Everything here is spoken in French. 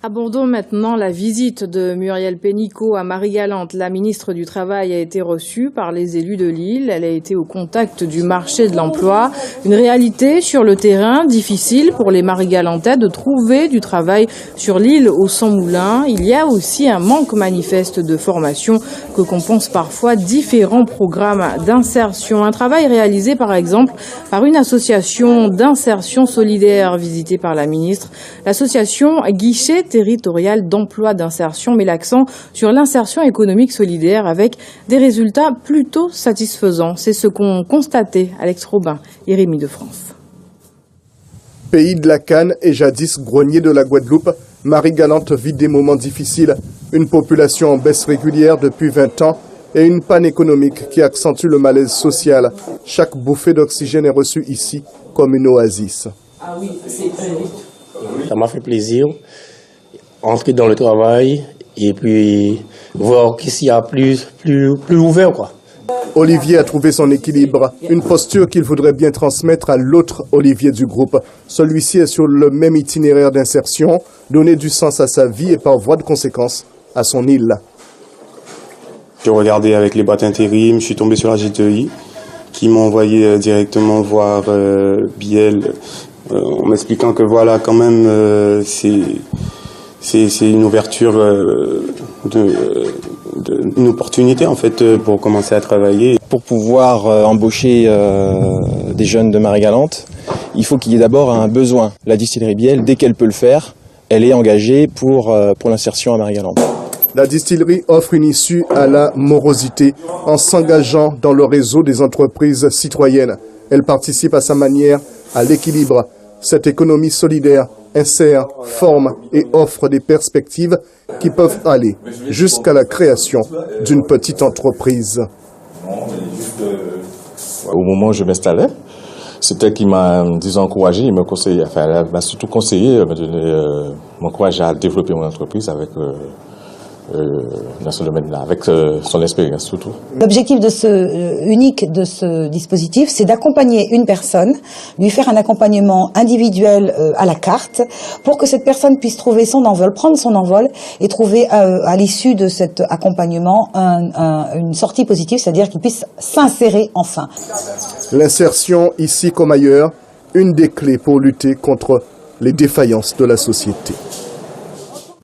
Abordons maintenant la visite de Muriel Pénicaud à Marie-Galante. La ministre du Travail a été reçue par les élus de l'île. Elle a été au contact du marché de l'emploi. Une réalité sur le terrain, difficile pour les Marie-Galantais de trouver du travail sur l'île aux 100 moulins. Il y a aussi un manque manifeste de formation que compensent parfois différents programmes d'insertion. Un travail réalisé par exemple par une association d'insertion solidaire visitée par la ministre. L'association Guichet territorial d'emploi d'insertion met l'accent sur l'insertion économique solidaire avec des résultats plutôt satisfaisants. C'est ce qu'ont constaté Alex Robin et Rémi de France. Pays de la canne et jadis grenier de la Guadeloupe, Marie-Galante vit des moments difficiles. Une population en baisse régulière depuis 20 ans et une panne économique qui accentue le malaise social. Chaque bouffée d'oxygène est reçue ici comme une oasis. Ah oui, c'est très vite. Ça m'a fait plaisir. Entrer dans le travail et puis voir qu'ici il y a plus ouvert, quoi. Olivier a trouvé son équilibre, une posture qu'il voudrait bien transmettre à l'autre Olivier du groupe. Celui-ci est sur le même itinéraire d'insertion, donner du sens à sa vie et par voie de conséquence à son île. J'ai regardé avec les boîtes intérim, je suis tombé sur la GTI qui m'a envoyé directement voir Biel en m'expliquant que voilà quand même c'est une ouverture, une opportunité en fait pour commencer à travailler. Pour pouvoir embaucher des jeunes de Marie-Galante, il faut qu'il y ait d'abord un besoin. La distillerie Biel, dès qu'elle peut le faire, elle est engagée pour l'insertion à Marie-Galante. La distillerie offre une issue à la morosité en s'engageant dans le réseau des entreprises citoyennes. Elle participe à sa manière à l'équilibre. Cette économie solidaire insère, forme et offre des perspectives qui peuvent aller jusqu'à la création d'une petite entreprise. Au moment où je m'installais, c'était qui m'a encouragé, il m'a conseillé, enfin, elle m'a surtout conseillé, m'encourager à développer mon entreprise avec dans ce domaine-là, avec son expérience surtout. L'objectif unique de ce dispositif, c'est d'accompagner une personne, lui faire un accompagnement individuel à la carte, pour que cette personne puisse trouver son envol, prendre son envol et trouver à l'issue de cet accompagnement une sortie positive, c'est-à-dire qu'il puisse s'insérer enfin. L'insertion, ici comme ailleurs, une des clés pour lutter contre les défaillances de la société.